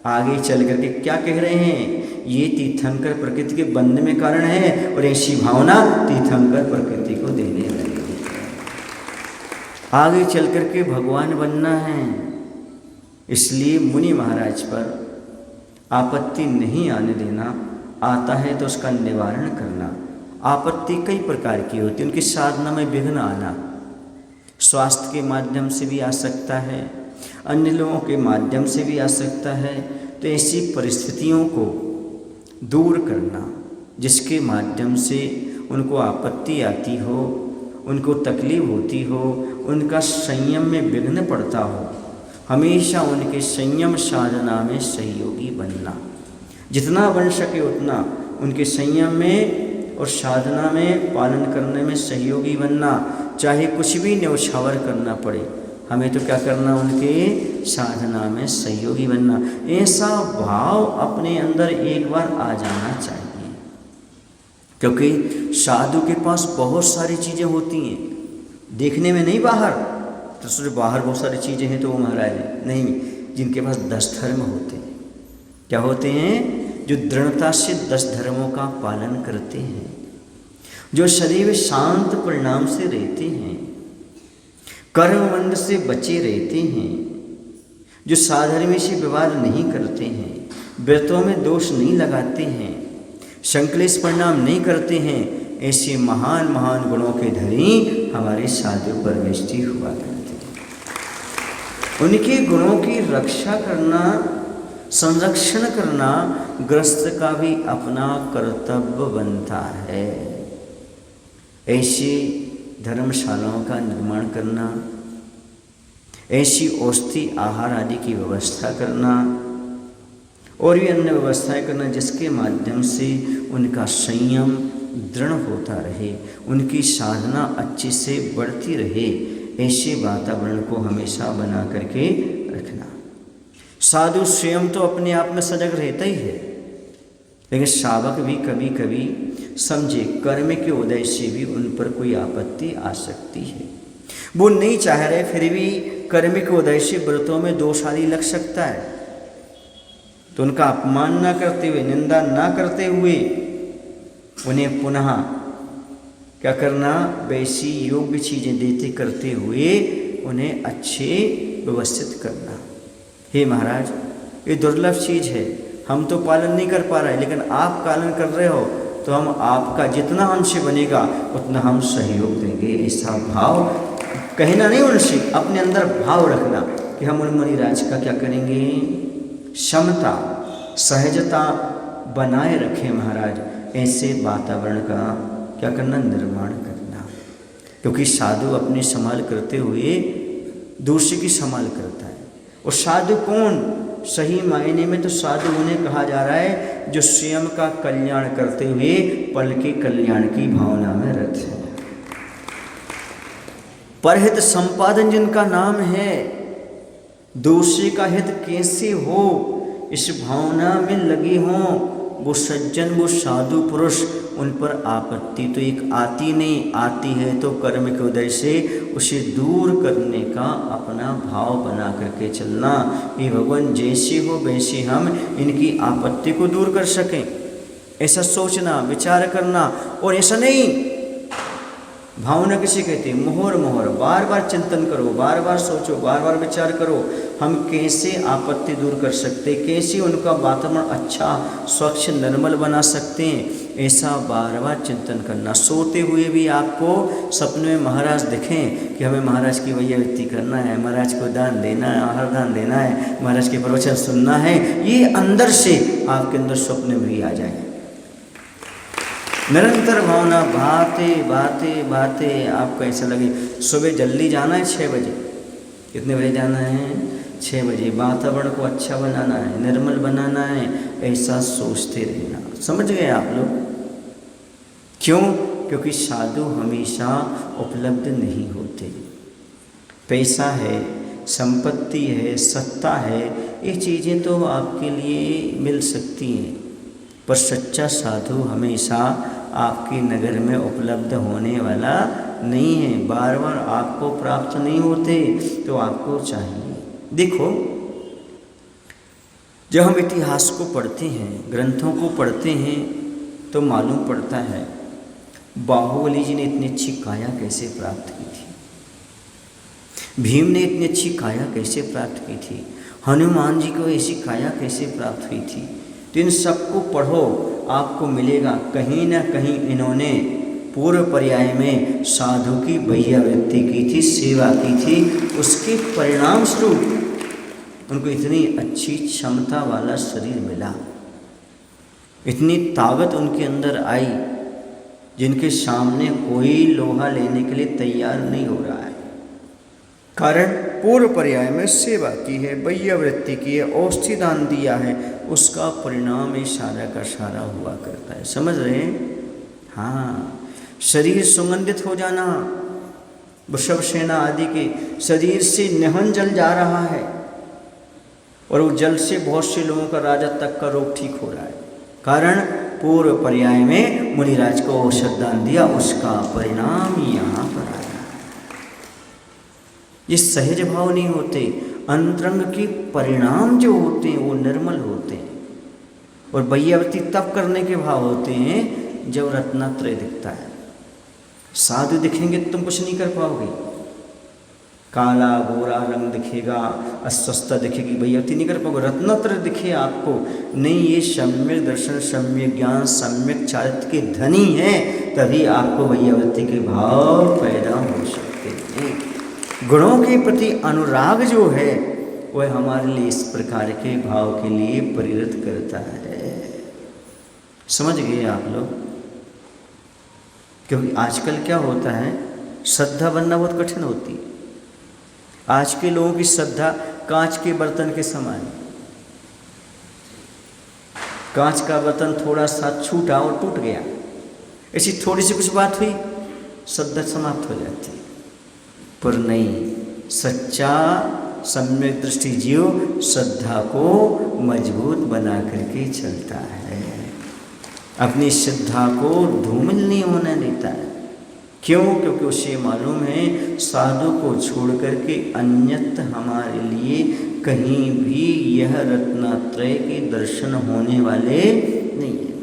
A: आगे चल करके क्या कह रहे हैं? ये तीर्थंकर प्रकृति के बंध में कारण है और ऐसी भावना तीर्थंकर प्रकृति को देने लगी। आगे चल करके भगवान बनना है, इसलिए मुनि महाराज पर आपत्ति नहीं आने देना। आता है तो उसका निवारण करना। आपत्ति कई प्रकार की होती है, उनकी साधना में विघ्न आना स्वास्थ्य के माध्यम से भी आ सकता है, अन्य लोगों के माध्यम से भी आ सकता है। तो ऐसी परिस्थितियों को दूर करना जिसके माध्यम से उनको आपत्ति आती हो, उनको तकलीफ होती हो, उनका संयम में विघ्न पड़ता हो, हमेशा उनके संयम साधना में सहयोगी बनना। जितना बन सके उतना उनके संयम में और साधना में पालन करने में सहयोगी बनना। चाहे कुछ भी न्यौछावर करना पड़े, हमें तो क्या करना? उनके साधना में सहयोगी बनना। ऐसा भाव अपने अंदर एक बार आ जाना चाहिए, क्योंकि साधु के पास बहुत सारी चीज़ें होती हैं, देखने में नहीं बाहर, तो सोचे बाहर बहुत सारी चीज़ें हैं तो वो महाराज नहीं, जिनके पास 10 धर्म होते हैं। क्या होते हैं? जो दृढ़ता से 10 धर्मों का पालन करते हैं, जो सदैव शांत परिणाम से रहते हैं, कर्मबंध से बचे रहते हैं, जो साधर्मी से विवाद नहीं करते हैं, व्रतों में दोष नहीं लगाते हैं, संक्लेश परिणाम नहीं करते हैं। ऐसे महान महान गुणों के धनी हमारे साधु परमेष्टि हुआ करते हैं। उनके गुणों की रक्षा करना, संरक्षण करना गृहस्थ का भी अपना कर्तव्य बनता है। ऐसी धर्मशालाओं का निर्माण करना, ऐसी औषधि आहार आदि की व्यवस्था करना और भी अन्य व्यवस्थाएं करना जिसके माध्यम से उनका संयम दृढ़ होता रहे, उनकी साधना अच्छे से बढ़ती रहे। ऐसे वातावरण को हमेशा बना करके रखना। साधु स्वयं तो अपने आप में सजग रहता ही है, लेकिन शावक भी कभी कभी समझे कर्म के उदय से भी उन पर कोई आपत्ति आ सकती है। वो नहीं चाह रहे, फिर भी कर्म के उदय से व्रतों में दोष आदि लग सकता है, तो उनका अपमान ना करते हुए, निंदा ना करते हुए उन्हें पुनः क्या करना? वैसी योग्य चीज़ें देते करते हुए उन्हें अच्छे व्यवस्थित करना। हे महाराज, ये दुर्लभ चीज़ है, हम तो पालन नहीं कर पा रहे, लेकिन आप पालन कर रहे हो तो हम आपका जितना हमसे बनेगा उतना हम सहयोग देंगे। ऐसा भाव कहना नहीं उनसे, अपने अंदर भाव रखना कि हम उन मुनिराज का क्या करेंगे, क्षमता सहजता बनाए रखें महाराज। ऐसे वातावरण का क्या करना, निर्माण करना। क्योंकि साधु अपनी संभाल करते हुए दूसरे की संभाल करता है। और साधु कौन, सही मायने में तो साधु उन्हें कहा जा रहा है जो स्वयं का कल्याण करते हुए पल के कल्याण की भावना में रत है। परहित संपादन जिनका नाम है, दूसरे का हित कैसे हो इस भावना में लगे हों, वो सज्जन, वो साधु पुरुष, उन पर आपत्ति तो एक आती नहीं, आती है तो कर्म के उदय से उसे दूर करने का अपना भाव बना करके चलना। ये भगवान जैसे हो वैसे हम इनकी आपत्ति को दूर कर सकें, ऐसा सोचना विचार करना। और ऐसा नहीं, भावना किसे कहते हैं, मोहर मोहर, बार बार चिंतन करो, बार बार सोचो, बार बार विचार करो हम कैसे आपत्ति दूर कर सकते, कैसे उनका वातावरण अच्छा स्वच्छ निर्मल बना सकते हैं, ऐसा बार बार चिंतन करना। सोते हुए भी आपको सपने में महाराज दिखें कि हमें महाराज की वैयावृत्ति करना है, महाराज को दान देना है, आहार दान देना है, महाराज के प्रवचन सुनना है, ये अंदर से आपके अंदर स्वप्न में भी आ जाए। निरंतर भावना, बातें बातें बातें, आपको ऐसा लगे सुबह जल्दी जाना है 6 बजे, कितने बजे जाना है, 6 बजे, वातावरण को अच्छा बनाना है, निर्मल बनाना है, ऐसा सोचते रहना। समझ गए आप लोग? क्यों? क्योंकि साधु हमेशा उपलब्ध नहीं होते। पैसा है, संपत्ति है, सत्ता है, ये चीज़ें तो आपके लिए मिल सकती हैं, पर सच्चा साधु हमेशा आपके नगर में उपलब्ध होने वाला नहीं है, बार बार आपको प्राप्त नहीं होते। तो आपको चाहिए, देखो जब हम इतिहास को पढ़ते हैं, ग्रंथों को पढ़ते हैं, तो मालूम पड़ता है बाहुबली जी ने इतनी अच्छी काया कैसे प्राप्त की थी, भीम ने इतनी अच्छी काया कैसे प्राप्त की थी, हनुमान जी को ऐसी काया कैसे प्राप्त हुई थी। तो इन सबको पढ़ो, आपको मिलेगा कहीं ना कहीं इन्होंने पूर्व पर्याय में साधु की वैयावृत्ति की थी, सेवा की थी, उसके परिणाम स्वरूप उनको इतनी अच्छी क्षमता वाला शरीर मिला, इतनी ताकत उनके अंदर आई जिनके सामने कोई लोहा लेने के लिए तैयार नहीं हो रहा है। कारण पूर्व पर्याय में सेवा की है, वैयावृत्ति की है, औषधि दान दिया है, उसका परिणाम ये सारा का सारा हुआ करता है। समझ रहे हैं? हाँ, शरीर सुगंधित हो जाना, वृषभ सेना आदि के शरीर से निहन जल जा रहा है और वो जल से बहुत से लोगों का राजत तक का रोग ठीक हो रहा है। कारण पूर्व पर्याय में मुनिराज को औषध दान दिया, उसका परिणाम यहाँ पर आया। ये सहज भाव नहीं होते, अंतरंग के परिणाम जो होते हैं वो निर्मल होते हैं। और वैयावृत्ति तब करने के भाव होते हैं जब रत्नत्रय दिखता है। साधु दिखेंगे तो तुम कुछ नहीं कर पाओगे, काला गोरा रंग दिखेगा, अस्वस्थता दिखेगी, वैयावृत्ति नहीं कर पाओगे। रत्नत्रय दिखे आपको, नहीं ये सम्यक दर्शन, सम्यक ज्ञान, सम्यक चारित्र के धनी हैं, तभी आपको वैयावृत्ति के भाव पैदा हो सकते हैं। गुणों के प्रति अनुराग जो है वह हमारे लिए इस प्रकार के भाव के लिए प्रेरित करता है। समझ गए आप लोग? क्योंकि आजकल क्या होता है, श्रद्धा बनना बहुत कठिन होती है। आज के लोगों की श्रद्धा कांच के बर्तन के समान है। कांच का बर्तन थोड़ा सा छूटा और टूट गया, ऐसी थोड़ी सी कुछ बात हुई, श्रद्धा समाप्त हो जाती है। पर नहीं, सच्चा सम्यक दृष्टि जीव श्रद्धा को मजबूत बना करके चलता है, अपनी श्रद्धा को धूमिल नहीं होने देता है। क्यों? क्योंकि उसे मालूम है साधु को छोड़ करके अन्यत्र हमारे लिए कहीं भी यह रत्नत्रय के दर्शन होने वाले नहीं है।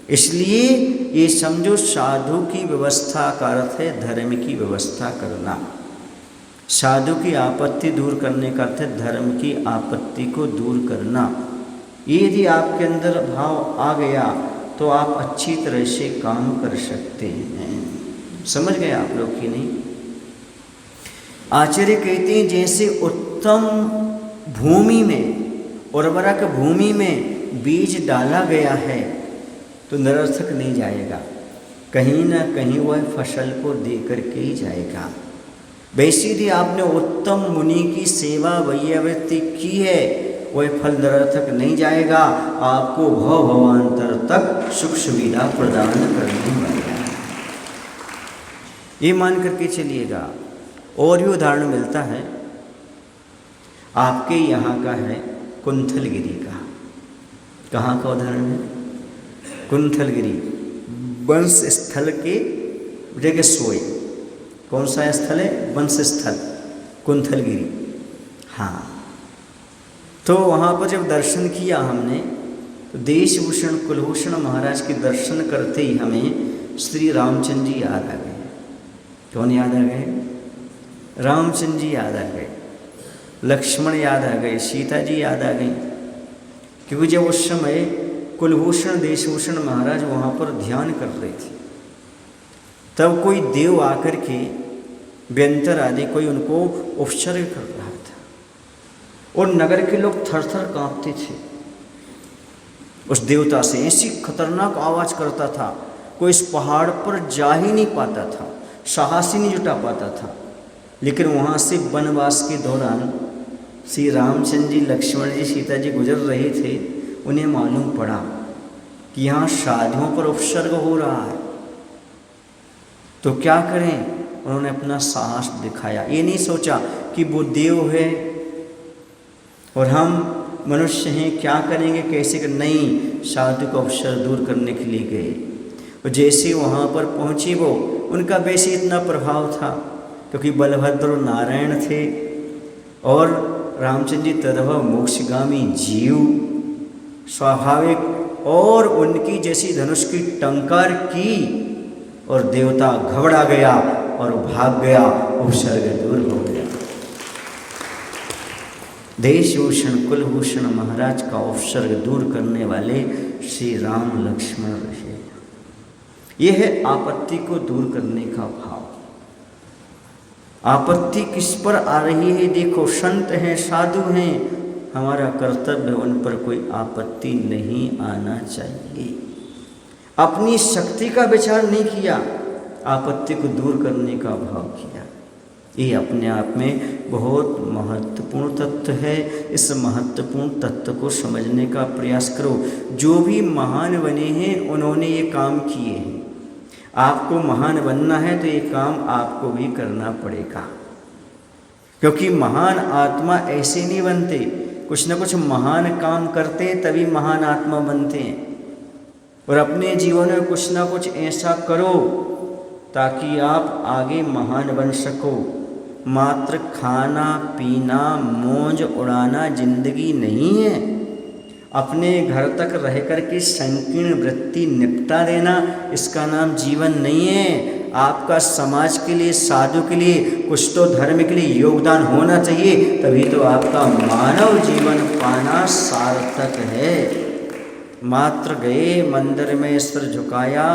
A: इसलिए ये समझो, साधु की व्यवस्था का अर्थ है धर्म की व्यवस्था करना। साधु की आपत्ति दूर करने का अर्थ है धर्म की आपत्ति को दूर करना। यदि आपके अंदर भाव आ गया तो आप अच्छी तरह से काम कर सकते हैं। समझ गए आप लोग कि नहीं? आचार्य कहते हैं जैसे उत्तम भूमि में, उर्वरक भूमि में बीज डाला गया है तो निरर्थक नहीं जाएगा, कहीं ना कहीं वह फसल को दे करके ही जाएगा। वैसे यदि आपने उत्तम मुनि की सेवा वैयावृत्ति की है, वह फल निरर्थक नहीं जाएगा, आपको भव भवांतर तक सुख सुविधा प्रदान करने वाला है। ये मान करके चलिएगा। और भी उदाहरण मिलता है, आपके यहाँ का है कुंथलगिरी का। कहाँ का उदाहरण है? कुंथलगिरी वंश स्थल के जगह सोए। कौन सा स्थल है? वंश स्थल कुंथलगिरी। हाँ, तो वहाँ पर जब दर्शन किया हमने तो देशभूषण कुलभूषण महाराज के दर्शन करते ही हमें श्री रामचंद्र जी याद आ गए। कौन याद आ गए? रामचंद्र जी याद आ गए, लक्ष्मण याद आ गए, सीता जी याद आ गई। क्योंकि जब उस समय कुलभूषण देशभूषण महाराज वहाँ पर ध्यान कर रहे थे, तब कोई देव आकर के व्यंतर आदि कोई उनको उपसर्ग कर रहा था और नगर के लोग थर थर काँपते थे उस देवता से। ऐसी खतरनाक आवाज़ करता था, कोई इस पहाड़ पर जा ही नहीं पाता था, साहस ही नहीं जुटा पाता था। लेकिन वहाँ से वनवास के दौरान श्री रामचंद्र जी, लक्ष्मण जी, सीता जी गुजर रहे थे। उन्हें मालूम पड़ा कि यहाँ साधुओं पर उपसर्ग हो रहा है, तो क्या करें? उन्होंने अपना साहस दिखाया। ये नहीं सोचा कि वो देव है और हम मनुष्य हैं, क्या करेंगे, कैसे कर, नहीं, साधु का उपसर्ग दूर करने के लिए गए। और जैसे वहाँ पर पहुँचे वो, उनका वैसे इतना प्रभाव था क्योंकि बलभद्र और नारायण थे और रामचंद्र जी तदभव मोक्षगामी जीव स्वाभाविक, और उनकी जैसी धनुष की टंकार की और देवता घबरा गया और भाग गया, उपसर्ग दूर हो गया। देशभूषण कुलभूषण महाराज का उपसर्ग दूर करने वाले श्री राम लक्ष्मण रहे। यह है आपत्ति को दूर करने का भाव। आपत्ति किस पर आ रही है? देखो, संत हैं, साधु हैं, हमारा कर्तव्य उन पर कोई आपत्ति नहीं आना चाहिए। अपनी शक्ति का विचार नहीं किया, आपत्ति को दूर करने का भाव किया। ये अपने आप में बहुत महत्वपूर्ण तत्व है। इस महत्वपूर्ण तत्व को समझने का प्रयास करो। जो भी महान बने हैं उन्होंने ये काम किए हैं। आपको महान बनना है तो ये काम आपको भी करना पड़ेगा, क्योंकि महान आत्मा ऐसे नहीं बनते, कुछ न कुछ महान काम करते हैं तभी महान आत्मा बनते हैं। और अपने जीवन में कुछ ना कुछ ऐसा करो ताकि आप आगे महान बन सको। मात्र खाना पीना मौज उड़ाना जिंदगी नहीं है। अपने घर तक रह कर के संकीर्ण वृत्ति निपटा देना, इसका नाम जीवन नहीं है। आपका समाज के लिए, साधु के लिए, कुछ तो धर्म के लिए योगदान होना चाहिए, तभी तो आपका मानव जीवन पाना सार्थक है। मात्र गए मंदिर में सिर झुकाया,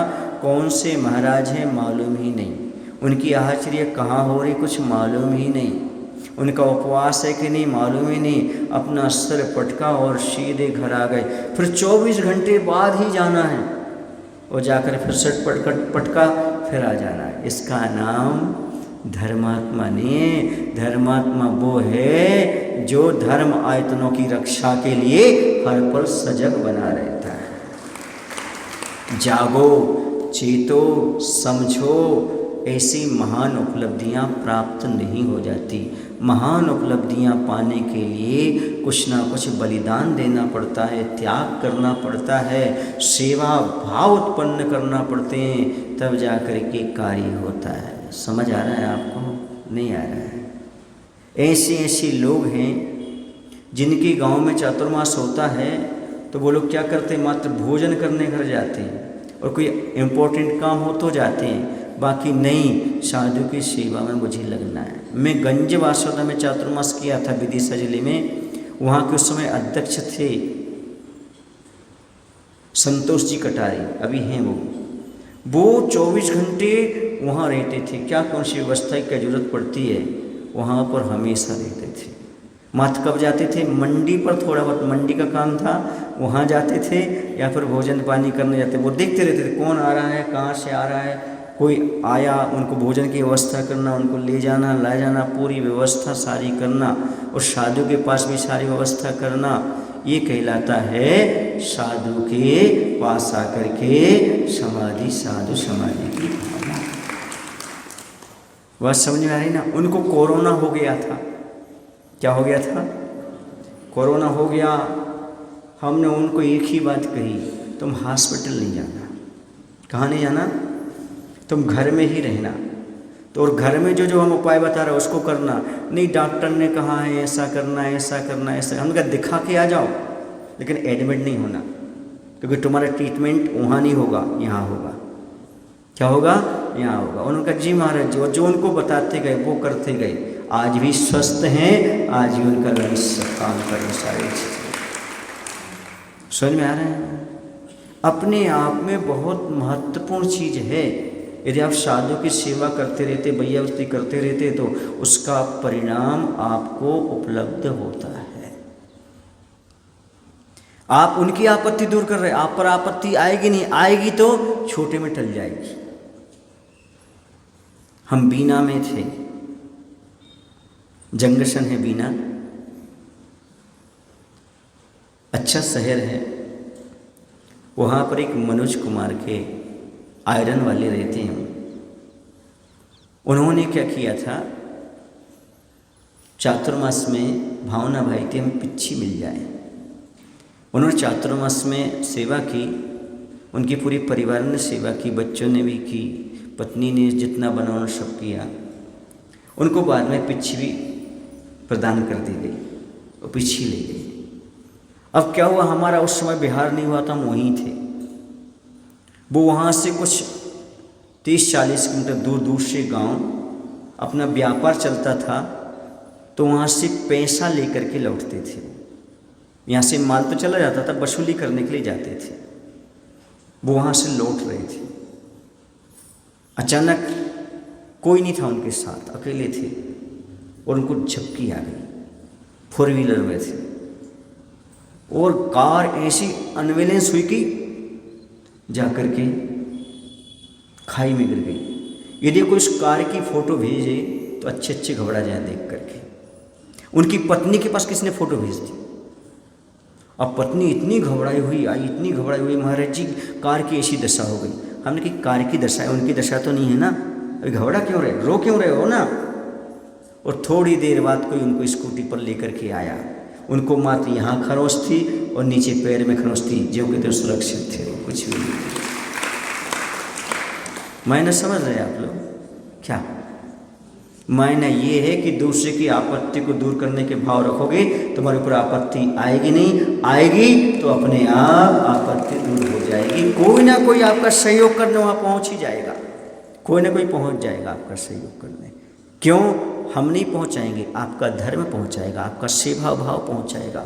A: कौन से महाराज हैं मालूम ही नहीं, उनकी आचर्य कहाँ हो रही कुछ मालूम ही नहीं, उनका उपवास है कि नहीं मालूम ही नहीं, अपना सिर पटका और सीधे घर आ गए। फिर 24 घंटे बाद ही जाना है और जाकर फिर सिर पटका फिर आ जाना है। इसका नाम धर्मात्मा नहीं है। धर्मात्मा वो है जो धर्म आयतनों की रक्षा के लिए हर पल सजग बना रहता है। जागो, चेतो, समझो। ऐसी महान उपलब्धियां प्राप्त नहीं हो जाती। महान उपलब्धियां पाने के लिए कुछ ना कुछ बलिदान देना पड़ता है, त्याग करना पड़ता है, सेवा भाव उत्पन्न करना पड़ते हैं, तब जाकर के कार्य होता है। समझ आ रहा है आपको? नहीं आ रहा है? ऐसे लोग हैं जिनके गांव में चातुर्मास होता है तो वो लोग क्या करते हैं, मात्र भोजन करने घर जाते हैं और कोई इम्पोर्टेंट काम हो तो जाते हैं, बाकी नहीं, साधु की सेवा में मुझे लगना है। मैं गंज वासोदा में चातुर्मास किया था विदिशा जिले में। वहाँ के उस समय अध्यक्ष थे संतोष जी कटारी, अभी हैं वो 24 घंटे वहाँ रहते थे। क्या कौन सी व्यवस्था की जरूरत पड़ती है, वहाँ पर हमेशा रहते थे। मात्र कब जाते थे? मंडी पर, थोड़ा बहुत मंडी का काम था, वहाँ जाते थे, या फिर भोजन पानी करने जाते। वो देखते रहते थे कौन आ रहा है, कहाँ से आ रहा है, कोई आया, उनको भोजन की व्यवस्था करना, उनको ले जाना ला जाना, पूरी व्यवस्था सारी करना, और साधु के पास भी सारी व्यवस्था करना। ये कहलाता है साधु के पास आकर के समाधि, साधु समाधि की भावना। बात समझ में आ रही ना? उनको कोरोना हो गया था। क्या हो गया था? कोरोना हो गया। हमने उनको एक ही बात कही, तुम हॉस्पिटल नहीं जाना। कहाँ नहीं जाना? तुम घर में ही रहना। तो और घर में जो हम उपाय बता रहे हैं उसको करना। नहीं, डॉक्टर ने कहा है ऐसा करना है, ऐसा करना है, ऐसा। हमने कहा दिखा के आ जाओ, लेकिन एडमिट नहीं होना, क्योंकि तुम्हारा ट्रीटमेंट वहाँ नहीं होगा, यहाँ होगा। क्या होगा? यहाँ होगा। उन्होंने कहा जी महाराज, जो उनको बताते गए वो करते गए। आज भी स्वस्थ हैं, आज भी उनका लक्ष्य काम करें सारी चीज़ें। समझ में आ रहे हैं? अपने आप में बहुत महत्वपूर्ण चीज़ है। यदि आप साधु की सेवा करते रहते, भैयावस्ती करते रहते, तो उसका परिणाम आपको उपलब्ध होता है। आप उनकी आपत्ति दूर कर रहे, आप पर आपत्ति आएगी नहीं, आएगी तो छोटे में टल जाएगी। हम बीना में थे, जंक्शन है बीना, अच्छा शहर है। वहाँ पर एक मनोज कुमार के आयरन वाले रहते हैं। उन्होंने क्या किया था, चातुर्मास में भावना भाई थी हम पिच्छी मिल जाए। उन्होंने चातुर्मास में सेवा की, उनकी पूरी परिवार ने सेवा की, बच्चों ने भी की, पत्नी ने जितना बना उन्होंने सब किया। उनको बाद में पिच्छी भी प्रदान कर दी गई और पिच्छी ले गई। अब क्या हुआ, हमारा उस समय बिहार नहीं हुआ था, हम वहीं थे। वो वहाँ से कुछ 30-40 किलोमीटर दूर दूर से गांव अपना व्यापार चलता था, तो वहाँ से पैसा लेकर के लौटते थे। यहाँ से माल तो चला जाता था, वसूली करने के लिए जाते थे। वो वहाँ से लौट रहे थे। अचानक कोई नहीं था उनके साथ, अकेले थे, और उनको झपकी आ गई। 4 व्हीलर में थे और कार ऐसी अनबैलेंस हुई कि जाकर के खाई में गिर गई। यदि कोई उस कार की फ़ोटो भेजे तो अच्छे घबरा जाए देख करके। उनकी पत्नी के पास किसने फ़ोटो भेज दी। अब पत्नी इतनी घबराई हुई आई, इतनी घबराई हुई, महाराज जी कार की ऐसी दशा हो गई। हमने कहा कार की दशा है, उनकी दशा तो नहीं है ना, अभी घबरा क्यों रहे, रो क्यों रहे हो ना। और थोड़ी देर बाद कोई उनको स्कूटी पर लेकर के आया। उनको मात्र यहाँ खरोंच थी और नीचे पैर में खरोंच थी, जो कहते सुरक्षित थे, कुछ भी नहीं। मायने समझ रहे आप लोग? क्या मायना ये है कि दूसरे की आपत्ति को दूर करने के भाव रखोगे, तुम्हारे ऊपर आपत्ति आएगी नहीं, आएगी तो अपने आप आपत्ति दूर हो जाएगी। कोई ना कोई आपका सहयोग करने वहाँ पहुँच ही जाएगा, कोई ना कोई पहुँच जाएगा आपका सहयोग करने। क्यों हम नहीं पहुँचाएंगे? आपका धर्म पहुँचाएगा, आपका सेवा भाव पहुँचाएगा,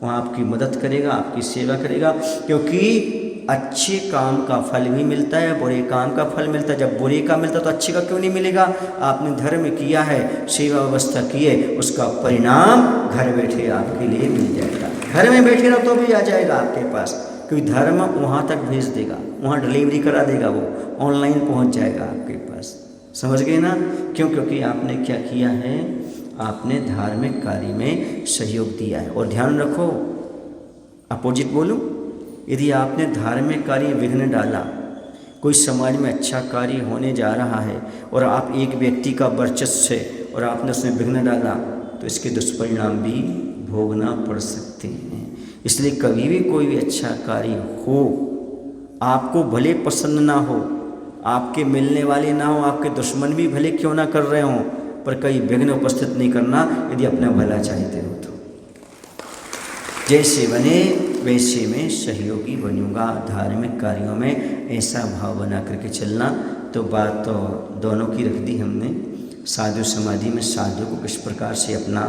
A: वहाँ आपकी मदद करेगा, आपकी सेवा करेगा। क्योंकि अच्छे काम का फल भी मिलता है, बुरे काम का फल मिलता है। जब बुरे का मिलता है तो अच्छे का क्यों नहीं मिलेगा? आपने धर्म किया है, सेवा व्यवस्था की है, उसका परिणाम घर बैठे आपके लिए मिल जाएगा। घर में बैठे रहो तो भी आ जाएगा आपके पास, क्योंकि धर्म वहाँ तक भेज देगा, वहाँ डिलीवरी करा देगा, वो ऑनलाइन पहुँच जाएगा आपके पास। समझ गए ना? क्यों? क्योंकि आपने क्या किया है, आपने धार्मिक कार्य में सहयोग दिया है। और ध्यान रखो, अपोजिट बोलूं, यदि आपने धार्मिक कार्य विघ्न डाला, कोई समाज में अच्छा कार्य होने जा रहा है और आप एक व्यक्ति का वर्चस्व है और आपने उसमें विघ्न डाला, तो इसके दुष्परिणाम भी भोगना पड़ सकते हैं। इसलिए कभी भी कोई भी अच्छा कार्य हो, आपको भले पसंद ना हो, आपके मिलने वाले ना हो, आपके दुश्मन भी भले क्यों ना कर रहे हों, पर कई विघ्न उपस्थित नहीं करना यदि अपना भला चाहते हो तो। जैसे बने वैसे में सहयोगी बनूंगा। धार्मिक कार्यों में ऐसा भाव बना करके चलना। तो बात तो दोनों की रख दी हमने। साधु समाधि में साधु को किस प्रकार से अपना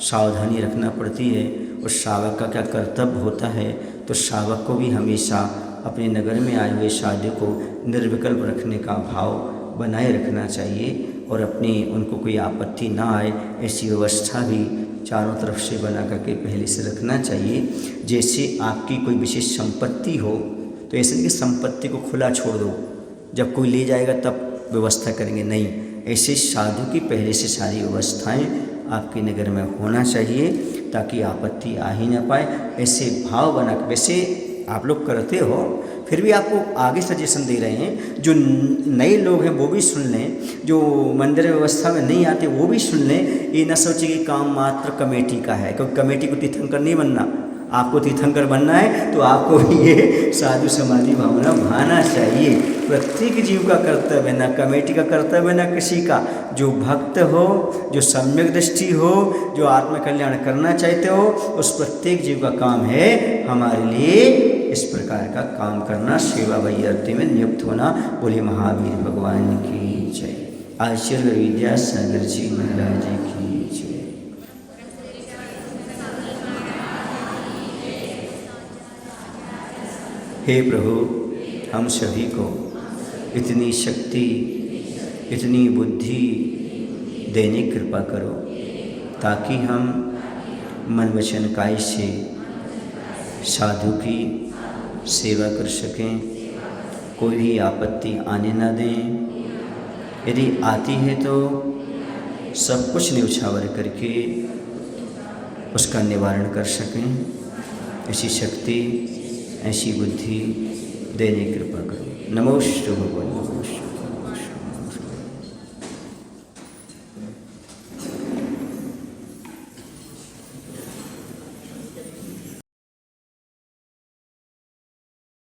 A: सावधानी रखना पड़ती है और शावक का क्या कर्तव्य होता है, तो शावक को भी हमेशा अपने नगर में आए हुए साधु को निर्विकल्प रखने का भाव बनाए रखना चाहिए। और अपनी उनको कोई आपत्ति ना आए ऐसी व्यवस्था भी चारों तरफ से बना करके पहले से रखना चाहिए। जैसे आपकी कोई विशेष संपत्ति हो तो ऐसे नहीं कि संपत्ति को खुला छोड़ दो, जब कोई ले जाएगा तब व्यवस्था करेंगे, नहीं, ऐसे साधु की पहले से सारी व्यवस्थाएं आपके नगर में होना चाहिए ताकि आपत्ति आ ही ना पाए। ऐसे भाव बना, वैसे आप लोग करते हो, फिर भी आपको आगे सजेशन दे रहे हैं, जो नए लोग हैं वो भी सुन लें, जो मंदिर व्यवस्था में नहीं आते वो भी सुन लें। ये न सोचे कि काम मात्र कमेटी का है, क्योंकि कमेटी को तीर्थंकर नहीं बनना। आपको तीर्थंकर बनना है तो आपको ये साधु समाधि भावना भाना चाहिए। प्रत्येक जीव का कर्तव्य, ना कमेटी का कर्तव्य ना किसी का। जो भक्त हो, जो सम्यक दृष्टि हो, जो आत्मकल्याण करना चाहते हो, उस प्रत्येक जीव का काम है हमारे लिए इस प्रकार का काम करना, सेवा वैराग्य में नियुक्त होना। बोले महावीर भगवान की जय। आचार्य विद्या सागर जी महाराज की जय। हे प्रभु, हम सभी को इतनी शक्ति, इतनी बुद्धि देने की कृपा करो ताकि हम मन वचन काया से साधु की सेवा कर सकें, कोई भी आपत्ति आने न दें। यदि आती है तो सब कुछ न्यौछावर करके उसका निवारण कर सकें। ऐसी शक्ति, ऐसी बुद्धि देने की कृपा करो। नमोस्तु भगवान। नमोस्तु।